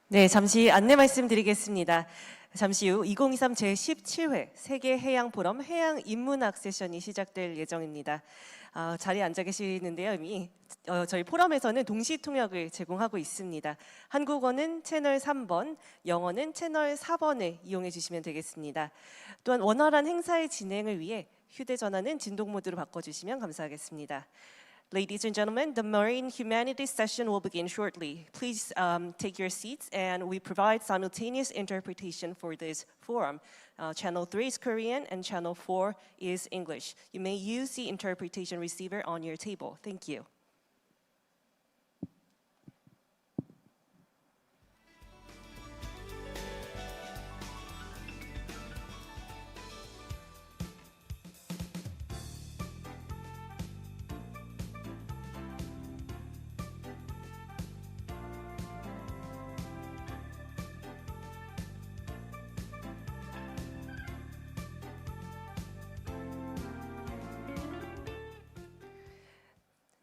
네, 잠시 안내 말씀드리겠습니다. 잠시 후 2023 제17회 세계 해양 포럼 해양 인문학 세션이 시작될 예정입니다. 자리에 앉아 계시는데요, 이미 저희 포럼에서는 동시 통역을 제공하고 있습니다. 한국어는 채널 3번, 영어는 채널 4번을 이용해 주시면 되겠습니다. 또한 원활한 행사의 진행을 위해 휴대전화는 진동 모드로 바꿔주시면 감사하겠습니다. Ladies and gentlemen, the Marine Humanities session will begin shortly. Please take your seats, and we provide simultaneous interpretation for this forum. Channel 3 is Korean, and Channel 4 is English. You may use the interpretation receiver on your table. Thank you.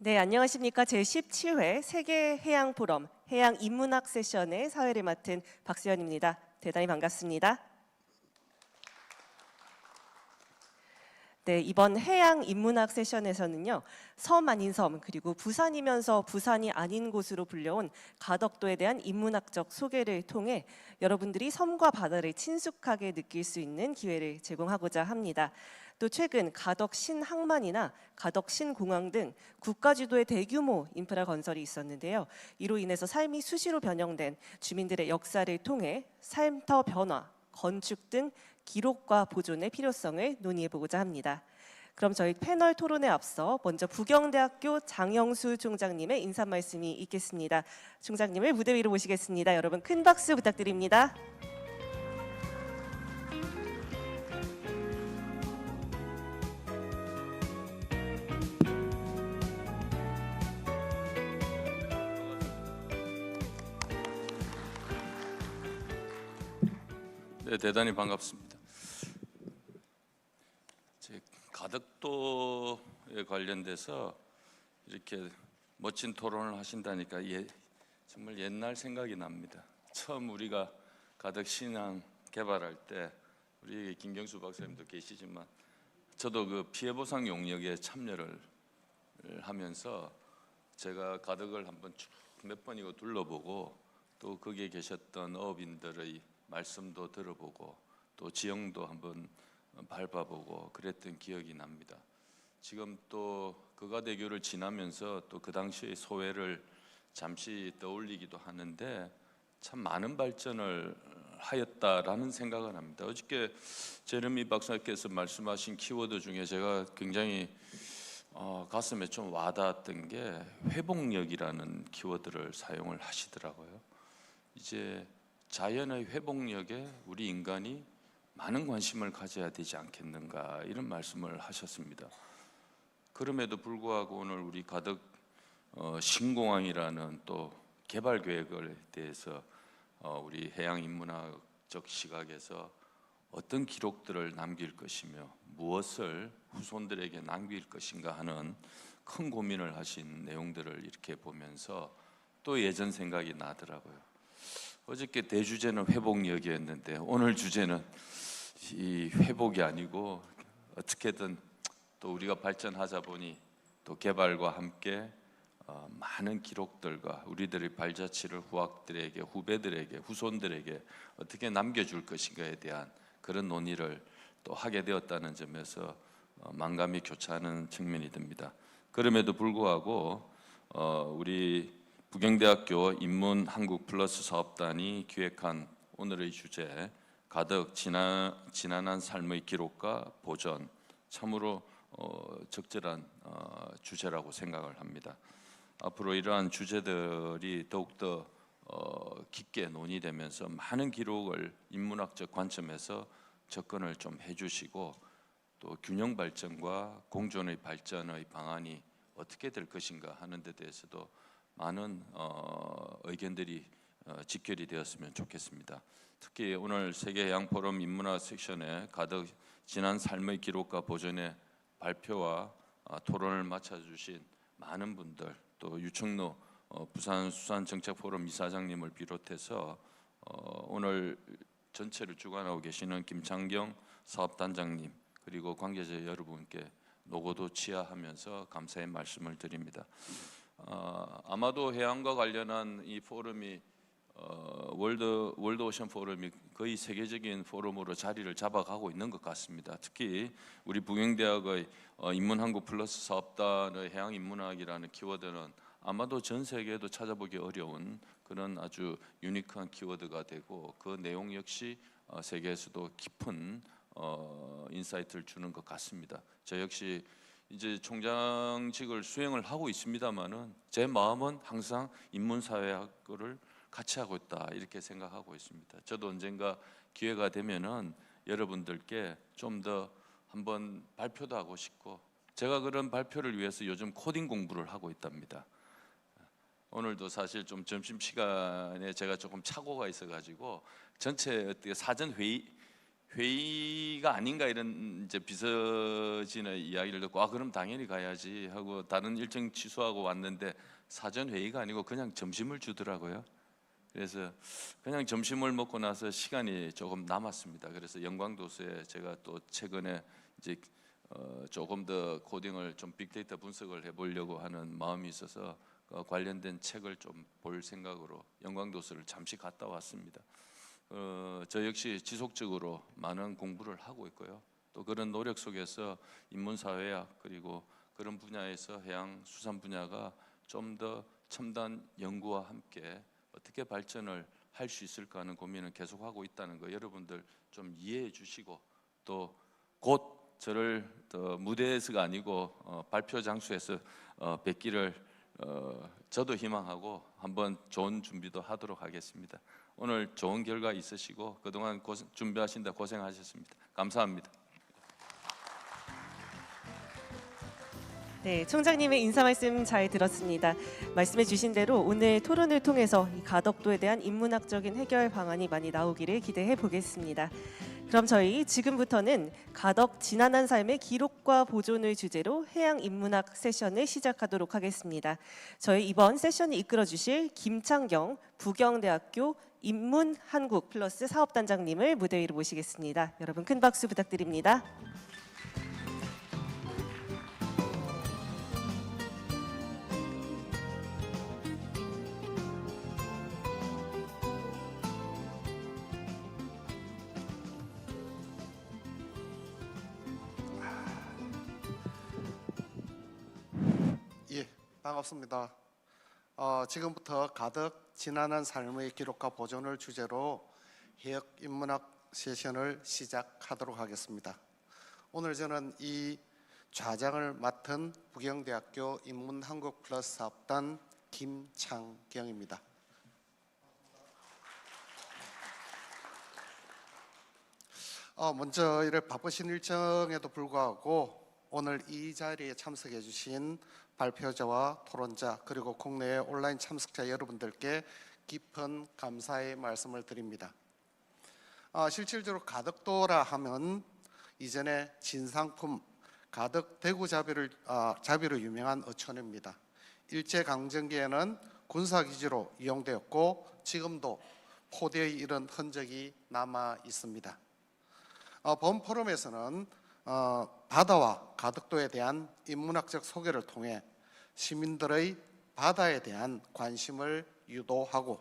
네, 안녕하십니까. 제17회 세계 해양 포럼 해양 인문학 세션의 사회를 맡은 박수연입니다. 대단히 반갑습니다. 네, 이번 해양 인문학 세션에서는요, 섬 아닌 섬, 그리고 부산이면서 부산이 아닌 곳으로 불려온 가덕도에 대한 인문학적 소개를 통해 여러분들이 섬과 바다를 친숙하게 느낄 수 있는 기회를 제공하고자 합니다. 또 최근 가덕 신항만이나 가덕 신공항 등 국가 주도의 대규모 인프라 건설이 있었는데요. 이로 인해서 삶이 수시로 변형된 주민들의 역사를 통해 삶터 변화, 건축 등 기록과 보존의 필요성을 논의해보고자 합니다. 그럼 저희 패널 토론에 앞서 먼저 부경대학교 장영수 총장님의 인사 말씀이 있겠습니다. 총장님을 무대 위로 모시겠습니다. 여러분 큰 박수 부탁드립니다. 네, 대단히 반갑습니다. 가덕도에 관련돼서 이렇게 멋진 토론을 하신다니까 정말 옛날 생각이 납니다. 처음 우리가 가덕 신항 개발할 때 우리 김경수 박사님도 계시지만 저도 그 피해보상 용역에 참여를 하면서 제가 가덕을 한번 쭉 몇 번이고 둘러보고 또 거기에 계셨던 어업인들의 말씀도 들어보고 또 지형도 한번 밟아보고 그랬던 기억이 납니다. 지금 또 거가대교를 지나면서 또 그 당시의 소회를 잠시 떠올리기도 하는데 참 많은 발전을 하였다라는 생각을 합니다. 어저께 제레미 박사께서 말씀하신 키워드 중에 제가 굉장히 가슴에 좀 와닿았던 게 회복력이라는 키워드를 사용을 하시더라고요. 이제 자연의 회복력에 우리 인간이 많은 관심을 가져야 되지 않겠는가 이런 말씀을 하셨습니다. 그럼에도 불구하고 오늘 우리 가덕 신공항이라는 또 개발 계획에 대해서 우리 해양 인문학적 시각에서 어떤 기록들을 남길 것이며 무엇을 후손들에게 남길 것인가 하는 큰 고민을 하신 내용들을 이렇게 보면서 또 예전 생각이 나더라고요. 어저께 대주제는 회복력이었는데 오늘 주제는 이 회복이 아니고 어떻게든 또 우리가 발전하자 보니 또 개발과 함께 많은 기록들과 우리들의 발자취를 후학들에게, 후배들에게, 후손들에게 어떻게 남겨줄 것인가에 대한 그런 논의를 또 하게 되었다는 점에서 만감이 교차하는 측면이 듭니다. 그럼에도 불구하고 우리 부경대학교 인문한국플러스 사업단이 기획한 오늘의 주제 가덕 지난한 삶의 기록과 보존 참으로 적절한 주제라고 생각을 합니다. 앞으로 이러한 주제들이 더욱더 깊게 논의되면서 많은 기록을 인문학적 관점에서 접근을 좀 해주시고 또 균형 발전과 공존의 발전의 방안이 어떻게 될 것인가 하는 데 대해서도 많은 의견들이 직결이 되었으면 좋겠습니다. 특히 오늘 세계해양포럼 인문학 섹션에 가덕 지난 삶의 기록과 보존의 발표와 토론을 맡아주신 많은 분들 또 유청로 부산수산정책포럼 이사장님을 비롯해서 오늘 전체를 주관하고 계시는 김창경 사업단장님 그리고 관계자 여러분께 노고도 치하하면서 감사의 말씀을 드립니다. 아마도 해양과 관련한 이 포럼이 월드 오션 포럼이 거의 세계적인 포럼으로 자리를 잡아가고 있는 것 같습니다. 특히 우리 부경대학의 인문한국 플러스 사업단의 해양 인문학이라는 키워드는 아마도 전 세계에도 찾아보기 어려운 그런 아주 유니크한 키워드가 되고 그 내용 역시 세계에서도 깊은 인사이트를 주는 것 같습니다. 저 역시 이제 총장직을 수행을 하고 있습니다만은 제 마음은 항상 인문사회학을 같이 하고 있다 이렇게 생각하고 있습니다. 저도 언젠가 기회가 되면은 여러분들께 좀 더 한번 발표도 하고 싶고 제가 그런 발표를 위해서 요즘 코딩 공부를 하고 있답니다. 오늘도 사실 좀 점심 시간에 제가 조금 착오가 있어가지고 전체 어떻게 사전 회의가 아닌가 이런 이제 비서진의 이야기를 듣고 그럼 당연히 가야지 하고 다른 일정 취소하고 왔는데 사전 회의가 아니고 그냥 점심을 주더라고요. 그래서 그냥 점심을 먹고 나서 시간이 조금 남았습니다. 그래서 영광도서에 제가 또 최근에 이제 조금 더 코딩을 좀 빅데이터 분석을 해보려고 하는 마음이 있어서 관련된 책을 좀 볼 생각으로 영광도서를 잠시 갔다 왔습니다. 저 역시 지속적으로 많은 공부를 하고 있고요. 또 그런 노력 속에서 인문사회학 그리고 그런 분야에서 해양 수산 분야가 좀 더 첨단 연구와 함께 어떻게 발전을 할 수 있을까 하는 고민을 계속하고 있다는 거 여러분들 좀 이해해 주시고 또 곧 저를 무대에서가 아니고 발표 장소에서 뵙기를 저도 희망하고 한번 좋은 준비도 하도록 하겠습니다. 오늘 좋은 결과 있으시고 그동안 준비하신다 고생하셨습니다. 감사합니다. 네, 총장님의 인사 말씀 잘 들었습니다. 말씀해 주신 대로 오늘 토론을 통해서 이 가덕도에 대한 인문학적인 해결 방안이 많이 나오기를 기대해 보겠습니다. 그럼 저희 지금부터는 가덕 지난한 삶의 기록과 보존을 주제로 해양 인문학 세션을 시작하도록 하겠습니다. 저희 이번 세션을 이끌어 주실 김창경 부경대학교 인문한국 플러스 사업단장님을 무대 위로 모시겠습니다. 여러분 큰 박수 부탁드립니다. 예, 반갑습니다. 지금부터 가덕 지난한 삶의 기록과 보존을 주제로 해역 인문학 세션을 시작하도록 하겠습니다. 오늘 저는 이 좌장을 맡은 부경대학교 인문한국 플러스 사업단 김창경입니다. 먼저 이렇게 바쁘신 일정에도 불구하고 오늘 이 자리에 참석해 주신 발표자와 토론자 그리고 국내외 온라인 참석자 여러분들께 깊은 감사의 말씀을 드립니다. 실질적으로 가덕도라 하면 이전에 진상품 가덕 대구잡이로 유명한 어촌입니다. 일제강점기에는 군사기지로 이용되었고 지금도 포대의 이런 흔적이 남아 있습니다. 본 포럼에서는 바다와 가덕도에 대한 인문학적 소개를 통해 시민들의 바다에 대한 관심을 유도하고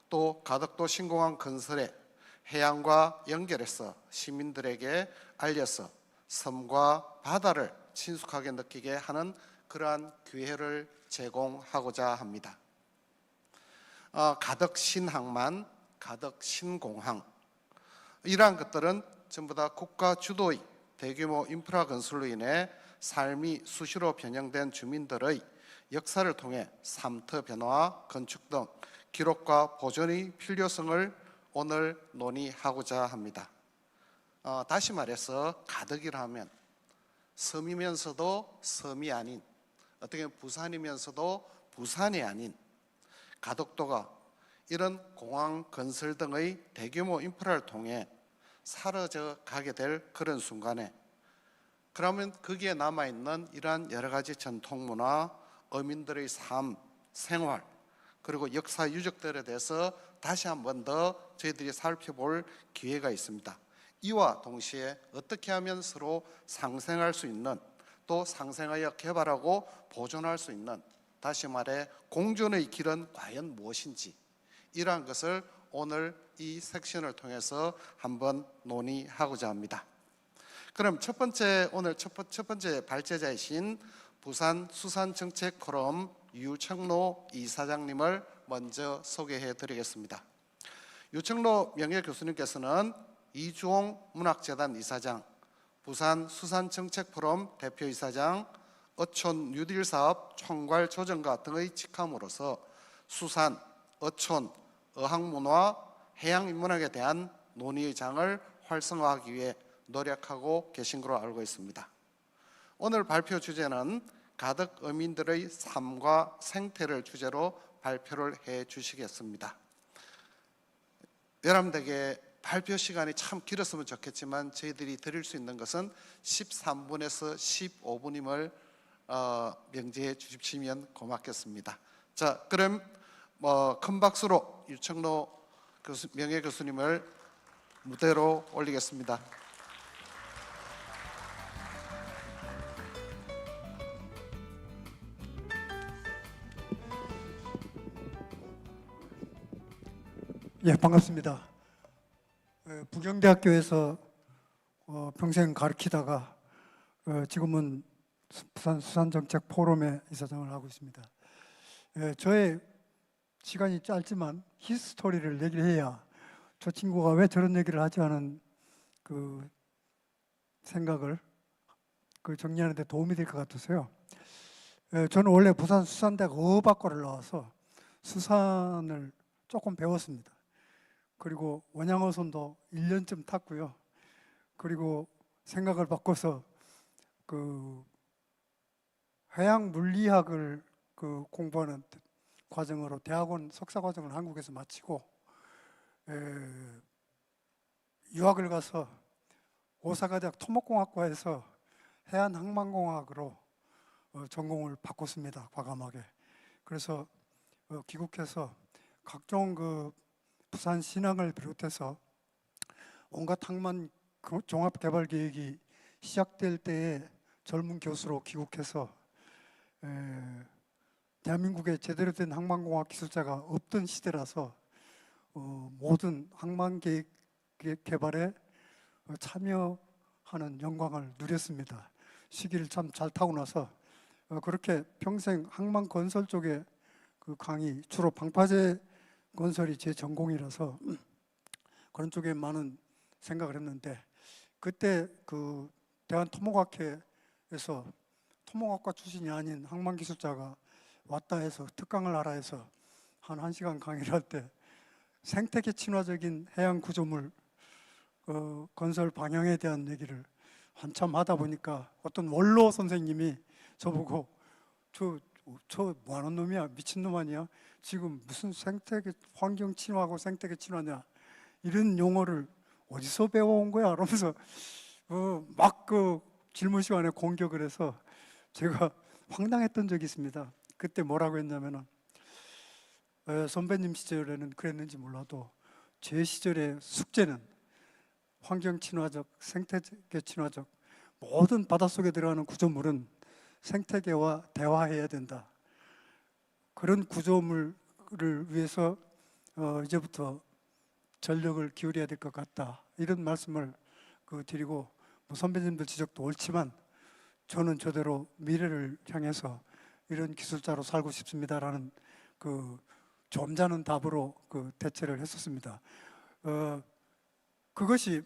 또 가덕도 신공항 건설에 해양과 연결해서 시민들에게 알려서 섬과 바다를 친숙하게 느끼게 하는 그러한 기회를 제공하고자 합니다. 가덕 신항만, 가덕 신공항 이러한 것들은 전부 다 국가 주도의 대규모 인프라 건설로 인해 삶이 수시로 변형된 주민들의 역사를 통해 삶터 변화, 건축 등 기록과 보존의 필요성을 오늘 논의하고자 합니다. 다시 말해서 가덕이라 하면 섬이면서도 섬이 아닌 어떻게 보면 부산이면서도 부산이 아닌 가덕도가 이런 공항 건설 등의 대규모 인프라를 통해 사라져 가게 될 그런 순간에 그러면 거기에 남아있는 이러한 여러 가지 전통문화, 어민들의 삶, 생활 그리고 역사 유적들에 대해서 다시 한 번 더 저희들이 살펴볼 기회가 있습니다. 이와 동시에 어떻게 하면 서로 상생할 수 있는, 또 상생하여 개발하고 보존할 수 있는, 다시 말해 공존의 길은 과연 무엇인지, 이러한 것을 오늘 이 섹션을 통해서 한번 논의하고자 합니다. 그럼 오늘 첫 번째 발제자이신 부산 수산정책 포럼 유청로 이사장님을 먼저 소개해 드리겠습니다. 유청로 명예교수님께서는 이주홍 문학재단 이사장, 부산 수산정책 포럼 대표이사장, 어촌 뉴딜 사업 총괄 조정가 등의 직함으로서 수산, 어촌, 어학문화, 해양인문학에 대한 논의의 장을 활성화하기 위해 노력하고 계신 것으로 알고 있습니다. 오늘 발표 주제는 가덕 어민들의 삶과 생태를 주제로 발표를 해 주시겠습니다. 여러분들에게 발표 시간이 참 길었으면 좋겠지만 저희들이 드릴 수 있는 것은 13분에서 15분임을 명제해 주시면 고맙겠습니다. 자, 그럼 큰 박수로 유청로 명예교수님을 무대로 올리겠습니다. 예, 반갑습니다. 부경대학교에서 평생 가르치다가 지금은 부산 수산정책 포럼의 이사장을 하고 있습니다. 저의 시간이 짧지만 히스토리를 얘기를 해야 저 친구가 왜 저런 얘기를 하지 하는 그 생각을 정리하는 데 도움이 될 것 같아서요. 저는 원래 부산 수산대학 어학과를 나와서 수산을 조금 배웠습니다. 그리고 원양어선도 1년쯤 탔고요. 그리고 생각을 바꿔서 해양 물리학을 공부하는 과정으로 대학원 석사 과정을 한국에서 마치고 유학을 가서 오사카 대학 토목공학과에서 해안항만공학으로 전공을 바꿨습니다. 과감하게. 그래서 귀국해서 각종 부산 신항을 비롯해서 온갖 항만 종합개발 계획이 시작될 때에 젊은 교수로 귀국해서 대한민국에 제대로 된 항만공학 기술자가 없던 시대라서 모든 항만 계획 개발에 참여하는 영광을 누렸습니다. 시기를 참 잘 타고 나서 그렇게 평생 항만 건설 쪽에 강의, 주로 방파제 건설이 제 전공이라서 그런 쪽에 많은 생각을 했는데, 그때 대한토목학회에서 토목학과 출신이 아닌 항만기술자가 왔다 해서 특강을 하라 해서 한 1시간 강의를 할 때 생태계 친화적인 해양 구조물 건설 방향에 대한 얘기를 한참 하다 보니까 어떤 원로 선생님이 저보고 저 뭐하는 놈이야, 미친놈 아니야, 지금 무슨 생태계 환경 친화하고 생태계 친화냐, 이런 용어를 어디서 배워온 거야 이러면서 막 질문 시간에 공격을 해서 제가 황당했던 적이 있습니다. 그때 뭐라고 했냐면은 선배님 시절에는 그랬는지 몰라도 제 시절의 숙제는 환경 친화적, 생태계 친화적, 모든 바닷속에 들어가는 구조물은 생태계와 대화해야 된다. 그런 구조물을 위해서 이제부터 전력을 기울여야 될 것 같다. 이런 말씀을 드리고, 선배님들 지적도 옳지만 저는 저대로 미래를 향해서 이런 기술자로 살고 싶습니다라는 점잖은 답으로 대체를 했었습니다. 그것이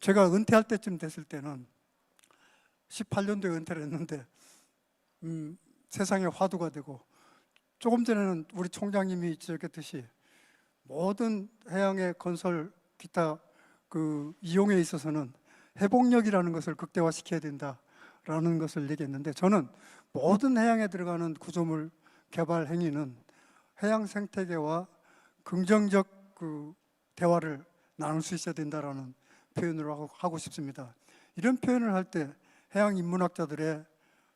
제가 은퇴할 때쯤 됐을 때는 18년도에 은퇴를 했는데 세상에 화두가 되고, 조금 전에는 우리 총장님이 지적했듯이 모든 해양의 건설 기타 이용에 있어서는 회복력이라는 것을 극대화시켜야 된다라는 것을 얘기했는데, 저는 모든 해양에 들어가는 구조물 개발 행위는 해양 생태계와 긍정적 대화를 나눌 수 있어야 된다라는 표현을 하고 싶습니다. 이런 표현을 할 때 해양 인문학자들의,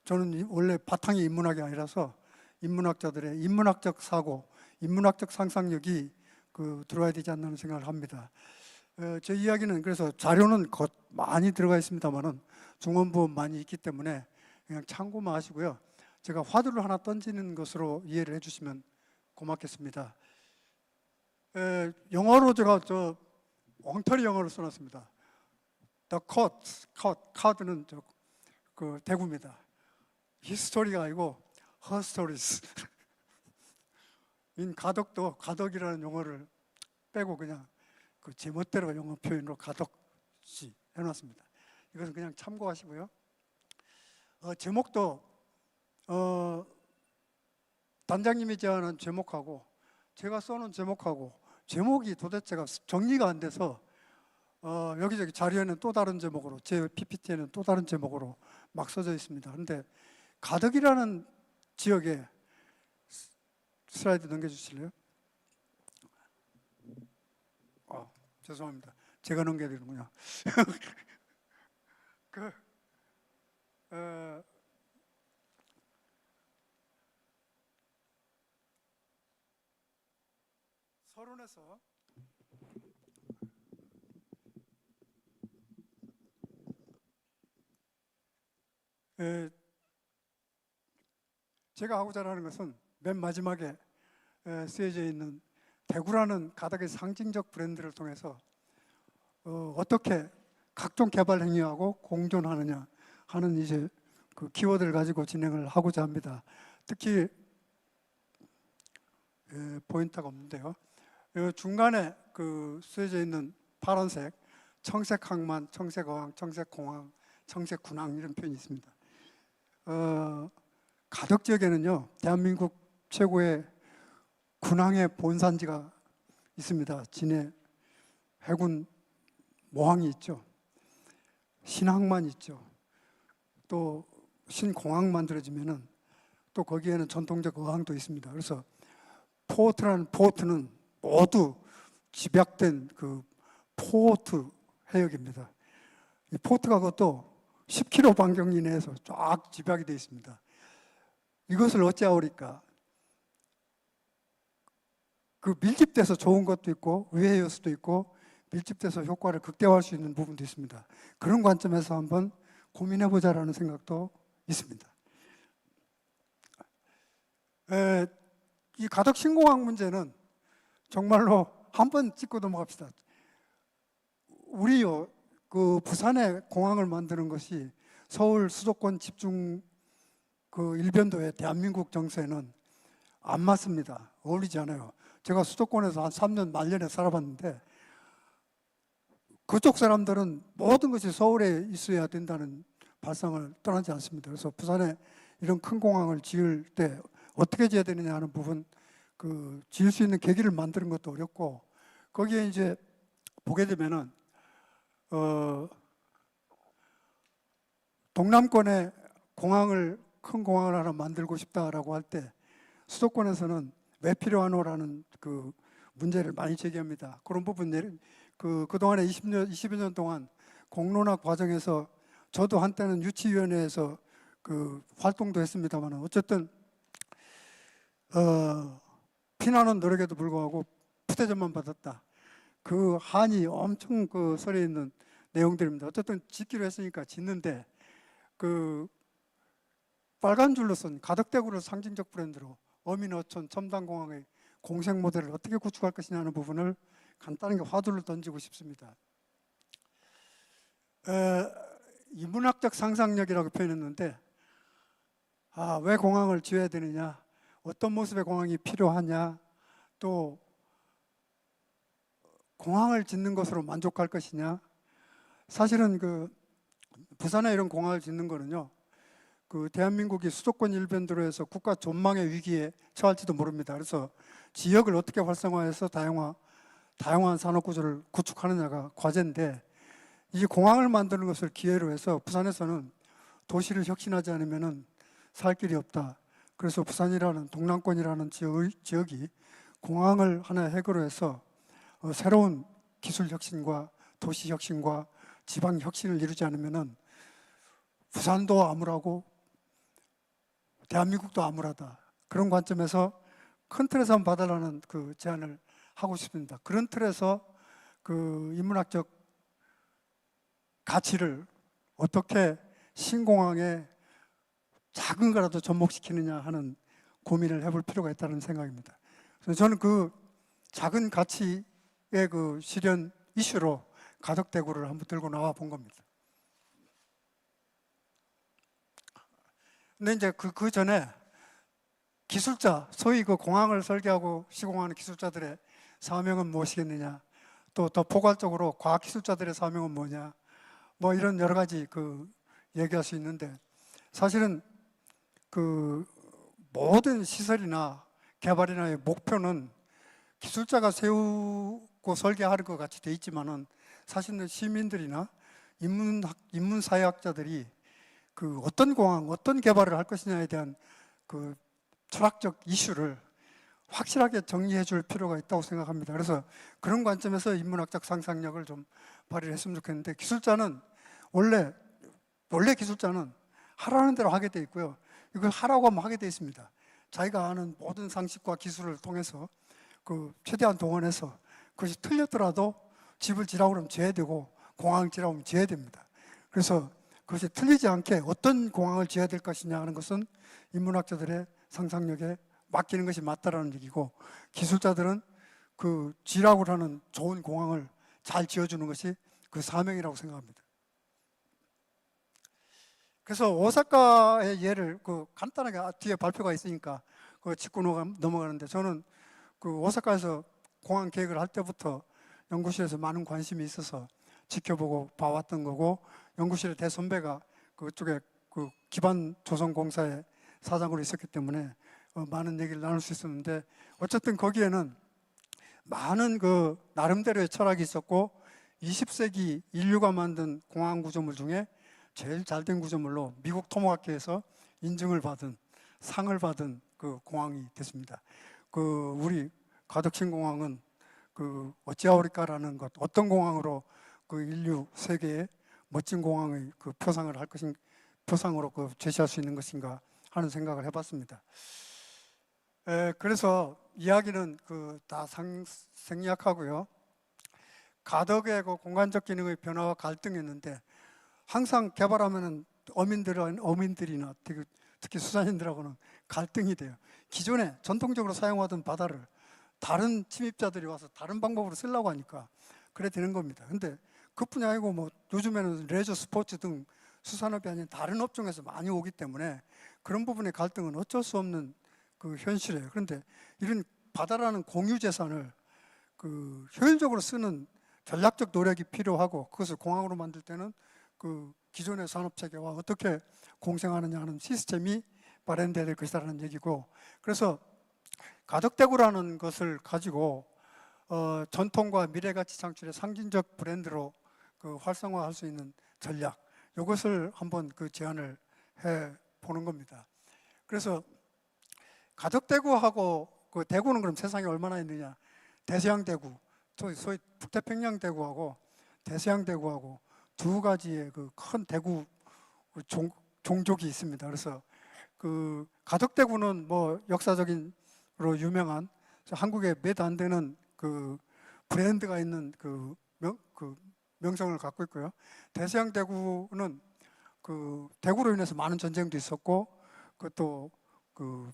저는 원래 바탕이 인문학이 아니라서 인문학자들의 인문학적 사고, 인문학적 상상력이 들어야 되지 않나 생각을 합니다. 제 이야기는 그래서 자료는 많이 들어가 있습니다만은 중원부원 많이 있기 때문에 그냥 참고만 하시고요. 제가 화두를 하나 던지는 것으로 이해를 해주시면 고맙겠습니다. 영어로 제가 엉터리 영어를 써놨습니다. The card는 대구입니다. 히스토리가 아니고 her stories. 가덕도 가덕이라는 용어를 빼고 그냥 제멋대로 영어 표현으로 가덕시 해놨습니다. 이것은 그냥 참고하시고요. 제목도 단장님이 제안한 제목하고 제가 써놓은 제목하고 제목이 도대체가 정리가 안 돼서 여기저기 자료에는 또 다른 제목으로, 제 PPT에는 또 다른 제목으로 막 써져 있습니다. 그런데 가덕이라는 지역에 슬라이드 넘겨주실래요? 죄송합니다. 제가 넘겨야 되는군요. 서론에서 제가 하고자 하는 것은 맨 마지막에 쓰여져 있는 대구라는 가덕의 상징적 브랜드를 통해서 어떻게 각종 개발 행위하고 공존하느냐 하는 이제 키워드를 가지고 진행을 하고자 합니다. 특히 포인트가 없는데요. 중간에 쓰여져 있는 파란색 청색항만, 청색어항, 청색공항, 청색군항 이런 표현이 있습니다. 가덕 지역에는요, 대한민국 최고의 군항의 본산지가 있습니다. 진해 해군 모항이 있죠. 신항만 있죠. 또 신공항 만들어지면은 또 거기에는 전통적 어항도 있습니다. 그래서 포트는 모두 집약된 포트 해역입니다. 이 포트가 그것도 10km 반경 이내에서 쫙 집약이 되어 있습니다. 이것을 어찌하오리까? 밀집돼서 좋은 것도 있고 의외의 요소도 있고 밀집돼서 효과를 극대화할 수 있는 부분도 있습니다. 그런 관점에서 한번 고민해보자라는 생각도 있습니다. 이 가덕 신공항 문제는 정말로 한번 짚고 넘어갑시다. 우리요, 부산에 공항을 만드는 것이 서울 수도권 집중 일변도의 대한민국 정세는 안 맞습니다. 어울리지 않아요. 제가 수도권에서 한 3년 말년에 살아봤는데 그쪽 사람들은 모든 것이 서울에 있어야 된다는 발상을 떠나지 않습니다. 그래서 부산에 이런 큰 공항을 지을 때 어떻게 지어야 되느냐 하는 부분, 지을 수 있는 계기를 만드는 것도 어렵고, 거기에 이제 보게 되면은 동남권에 큰 공항을 하나 만들고 싶다라고 할 때 수도권에서는 왜 필요하노라는 문제를 많이 제기합니다. 그런 부분 그동안에 20여 년 동안 공론화 과정에서 저도 한때는 유치위원회에서 활동도 했습니다만 어쨌든 피나는 노력에도 불구하고 푸대접만 받았다. 한이 엄청 설에 있는 내용들입니다. 어쨌든 짓기로 했으니까 짓는데 빨간 줄로 쓴 가덕대구를 상징적 브랜드로 어민어촌 첨단공항의 공색 모델을 어떻게 구축할 것이냐 하는 부분을 간단하게 화두를 던지고 싶습니다. 인문학적 상상력이라고 표현했는데 왜 공항을 지어야 되느냐, 어떤 모습의 공항이 필요하냐, 또 공항을 짓는 것으로 만족할 것이냐. 사실은 부산에 이런 공항을 짓는 거는요, 대한민국이 수도권 일변도로 해서 국가 전망의 위기에 처할지도 모릅니다. 그래서 지역을 어떻게 활성화해서 다양한 산업 구조를 구축하느냐가 과제인데, 이 공항을 만드는 것을 기회로 해서 부산에서는 도시를 혁신하지 않으면 살 길이 없다. 그래서 부산이라는 동남권이라는 지역이 공항을 하나의 핵으로 해서 새로운 기술 혁신과 도시 혁신과 지방 혁신을 이루지 않으면 부산도 암울하고 대한민국도 암울하다. 그런 관점에서 큰 틀에서 한번 봐달라는 그 제안을 하고 싶습니다. 그런 틀에서 그 인문학적 가치를 어떻게 신공항에 작은 거라도 접목시키느냐 하는 고민을 해볼 필요가 있다는 생각입니다. 그래서 저는 그 작은 가치의 그 실현 이슈로 가덕대구를 한번 들고 나와 본 겁니다. 근데 이제 그 전에 기술자, 소위 그 공항을 설계하고 시공하는 기술자들의 사명은 무엇이겠느냐, 또 더 포괄적으로 과학기술자들의 사명은 뭐냐, 뭐 이런 여러 가지 그 얘기할 수 있는데, 사실은 그 모든 시설이나 개발이나의 목표는 기술자가 세우고 설계하는 것 같이 돼 있지만은 사실은 시민들이나 인문사회학자들이 그 어떤 공항, 어떤 개발을 할 것이냐에 대한 그 철학적 이슈를 확실하게 정리해 줄 필요가 있다고 생각합니다. 그래서 그런 관점에서 인문학적 상상력을 좀 발휘를 했으면 좋겠는데, 기술자는 원래 기술자는 하라는 대로 하게 돼 있고요. 이걸 하라고 하면 하게 돼 있습니다. 자기가 아는 모든 상식과 기술을 통해서 그 최대한 동원해서 그것이 틀렸더라도 집을 지라고 그러면 지어야 되고 공항을 지라고 하면 지어야 됩니다. 그래서 그것이 틀리지 않게 어떤 공항을 지어야 될 것이냐 하는 것은 인문학자들의 상상력에 맡기는 것이 맞다라는 얘기고, 기술자들은 그 지라고 하는 좋은 공항을 잘 지어주는 것이 그 사명이라고 생각합니다. 그래서 오사카의 예를 그 간단하게 뒤에 발표가 있으니까 그 짚고 넘어가는데, 저는 그 오사카에서 공항 계획을 할 때부터 연구실에서 많은 관심이 있어서 지켜보고 봐왔던 거고, 연구실의 대선배가 그쪽에 그 기반조선공사의 사장으로 있었기 때문에 많은 얘기를 나눌 수 있었는데, 어쨌든 거기에는 많은 그 나름대로의 철학이 있었고, 20세기 인류가 만든 공항 구조물 중에 제일 잘된 구조물로 미국 토모학회에서 인증을 받은, 상을 받은 그 공항이 됐습니다. 그 우리 가덕신공항은 그 어찌하오리까라는 것, 어떤 공항으로 그 인류 세계의 멋진 공항의 그 표상을 할 것인, 표상으로 그 제시할 수 있는 것인가 하는 생각을 해봤습니다. 그래서 이야기는 그 다 생략하고요. 가덕의 그 공간적 기능의 변화와 갈등이었는데, 항상 개발하면은 어민들이나 특히 수산인들하고는 갈등이 돼요. 기존에 전통적으로 사용하던 바다를 다른 침입자들이 와서 다른 방법으로 쓰려고 하니까 그래 되는 겁니다. 근데 그뿐이 아니고 뭐 요즘에는 레저 스포츠 등 수산업이 아닌 다른 업종에서 많이 오기 때문에 그런 부분의 갈등은 어쩔 수 없는 그 현실이에요. 그런데 이런 바다라는 공유 재산을 그 효율적으로 쓰는 전략적 노력이 필요하고, 그것을 공항으로 만들 때는 그 기존의 산업 체계와 어떻게 공생하느냐 하는 시스템이 마련돼야 될 것이라는 얘기고, 그래서 가덕대구라는 것을 가지고 전통과 미래가치 창출의 상징적 브랜드로 그 활성화할 수 있는 전략, 이것을 한번 그 제안을 해 보는 겁니다. 그래서 가덕대구하고 그 대구는 그럼 세상에 얼마나 있느냐? 대서양대구, 소위 북태평양대구하고 대서양대구하고 두 가지의 그 큰 대구 종족이 있습니다. 그래서 그 가덕대구는 뭐 역사적인으로 유명한 한국에 몇 안 되는 그 브랜드가 있는 그 명성을 갖고 있고요. 대서양대구는 그 대구로 인해서 많은 전쟁도 있었고, 그것도 그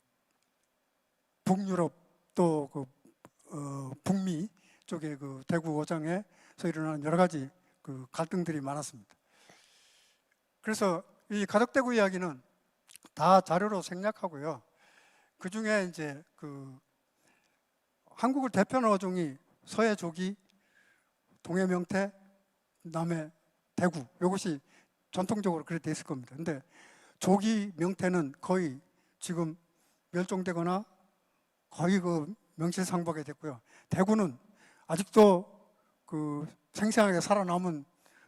북유럽 또 그 북미 쪽에 그 대구 오장에서 일어나는 여러 가지 그 갈등들이 많았습니다. 그래서 이 가덕대구 이야기는 다 자료로 생략하고요. 그 중에 이제 그 한국을 대표하는 어종이 서해 조기, 동해 명태, 남해 대구, 이것이 전통적으로 그렇게 돼 있을 겁니다. 근데 조기 명태는 거의 지금 멸종되거나 거의 그 명실상부하게 됐고요. 대구는 아직도 그 생생하게 살아남은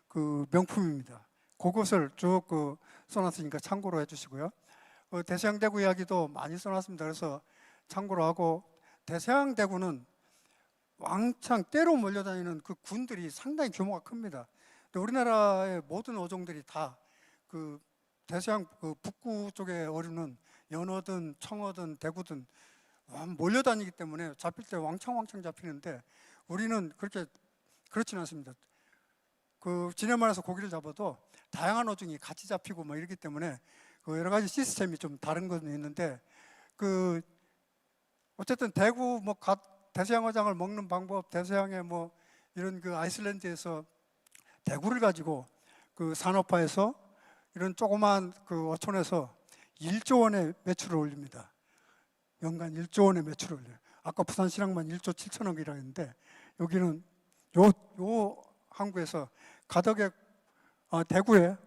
그 명품입니다. 그것을 쭉 그 써놨으니까 참고로 해주시고요. 대서양대구 이야기도 많이 써놨습니다. 그래서 참고로 하고, 대서양대구는 왕창 떼로 몰려다니는 그 군들이 상당히 규모가 큽니다. 근데 우리나라의 모든 어종들이 다 그 대서양 그 북구 쪽에 어류는 연어든 청어든 대구든 몰려다니기 때문에 잡힐 때 왕창왕창 잡히는데 우리는 그렇지는 않습니다. 그 지네만에서 고기를 잡아도 다양한 어종이 같이 잡히고 뭐 이렇기 때문에 그 여러 가지 시스템이 좀 다른 건 있는데 그 어쨌든 대구 뭐 대서양어장을 먹는 방법, 대서양의 뭐 이런 그 아이슬란드에서 대구를 가지고 그 산업화해서 이런 조그만 그 어촌에서 1조 원의 매출을 올립니다. 연간 1조 원의 매출을 올려요. 아까 부산시랑만 1조 7천억이라 했는데 여기는 요 항구에서 가덕의 대구에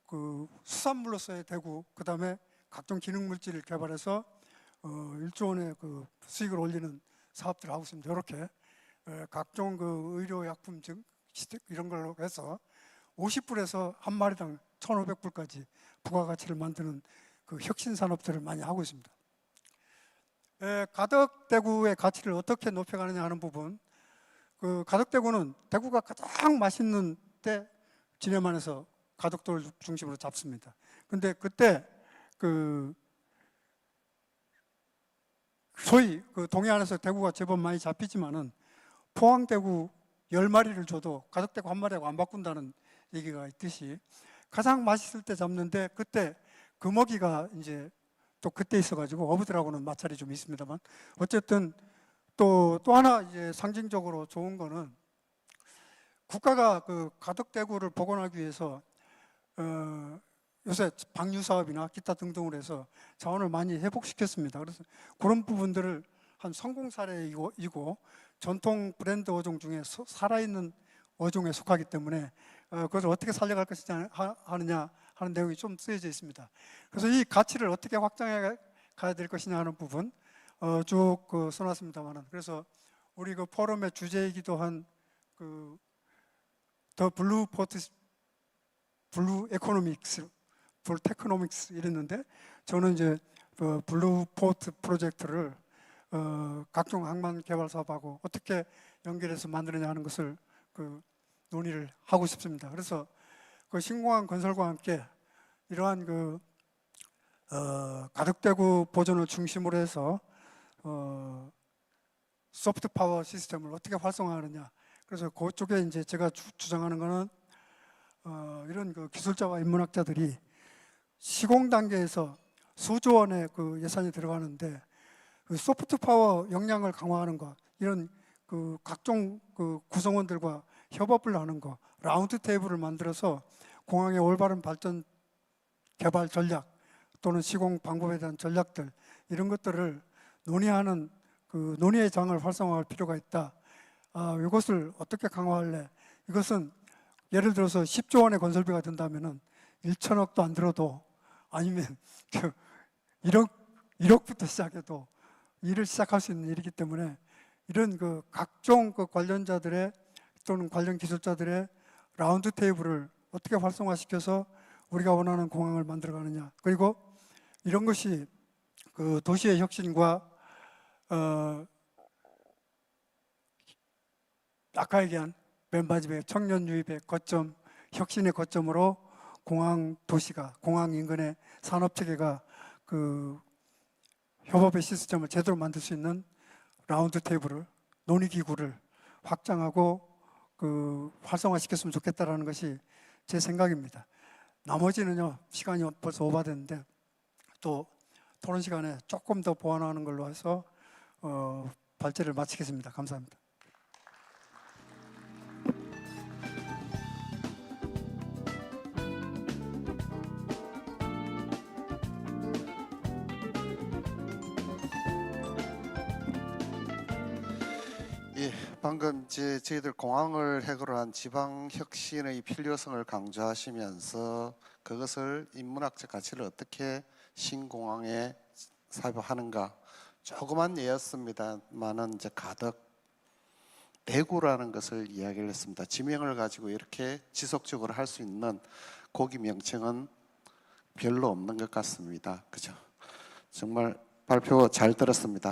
그 수산물로서의 대구, 그 다음에 각종 기능 물질을 개발해서 1조 원의 그 수익을 올리는 사업들을 하고 있습니다. 이렇게 각종 그 의료 약품 등 이런 걸로 해서 50불에서 한 마리당 1,500불까지 부가가치를 만드는 그 혁신 산업들을 많이 하고 있습니다. 가덕대구의 가치를 어떻게 높여가느냐 하는 부분, 그 가덕대구는 대구가 가장 맛있는 때 진해만에서 가덕도를 중심으로 잡습니다. 근데 그때 그 소위 그 동해안에서 대구가 제법 많이 잡히지만은 포항대구 10마리를 줘도 가덕대구 한 마리하고 안 바꾼다는 얘기가 있듯이 가장 맛있을 때 잡는데 그때 금어기가 이제 또 그때 있어가지고 어부들하고는 마찰이 좀 있습니다만 어쨌든 또 하나 이제 상징적으로 좋은 거는 국가가 그 가덕대구를 복원하기 위해서 요새 방류 사업이나 기타 등등으로 해서 자원을 많이 회복시켰습니다. 그래서 그런 부분들을 한 성공 사례이고 전통 브랜드 어종 중에 살아있는 어종에 속하기 때문에 그것을 어떻게 살려갈 것이냐 하느냐 하는 내용이 좀 쓰여져 있습니다. 그래서 이 가치를 어떻게 확장해 가야 될 것이냐 하는 부분 쭉 써놨습니다만은, 그래서 우리 그 포럼의 주제이기도 한 그 더 블루 에코노믹스, 블루 테크노믹스 이랬는데 저는 이제 그 블루 포트 프로젝트를 각종 항만 개발 사업하고 어떻게 연결해서 만드느냐 하는 것을 그 논의를 하고 싶습니다. 그래서 그 신공항 건설과 함께 이러한 그 가덕대구 보존을 중심으로 해서 소프트 파워 시스템을 어떻게 활성화하느냐. 그래서 그쪽에 이제 제가 주장하는 거는 이런 그 기술자와 인문학자들이 시공 단계에서 수조 원의 그 예산이 들어가는데 그 소프트 파워 역량을 강화하는 거, 이런 그 각종 그 구성원들과 협업을 하는 거, 라운드 테이블을 만들어서 공항의 올바른 발전 개발 전략 또는 시공 방법에 대한 전략들, 이런 것들을 논의하는 그 논의의 장을 활성화할 필요가 있다. 이것을 어떻게 강화할래? 이것은 예를 들어서 10조 원의 건설비가 든다면은 1천억도 안 들어도, 아니면 1억부터 시작해도 일을 시작할 수 있는 일이기 때문에 이런 그 각종 그 관련자들의 또는 관련 기술자들의 라운드 테이블을 어떻게 활성화시켜서 우리가 원하는 공항을 만들어가느냐. 그리고 이런 것이 그 도시의 혁신과 아까 얘기한 맨 마지막에 청년 유입의 거점, 혁신의 거점으로 공항 도시가, 공항 인근의 산업 체계가 그 협업의 시스템을 제대로 만들 수 있는 라운드 테이블을, 논의 기구를 확장하고 그 활성화시켰으면 좋겠다라는 것이 제 생각입니다. 나머지는요, 시간이 벌써 오버됐는데 또 토론 시간에 조금 더 보완하는 걸로 해서 발제를 마치겠습니다. 감사합니다. 예, 방금 저희들 공항을 해결을 한 지방 혁신의 필요성을 강조하시면서 그것을 인문학적 가치를 어떻게 신공항에 삽입하는가, 조그만 예였습니다만은 이제 가덕 대구라는 것을 이야기를 했습니다. 지명을 가지고 이렇게 지속적으로 할 수 있는 고기 명칭은 별로 없는 것 같습니다. 그죠? 정말 발표 잘 들었습니다.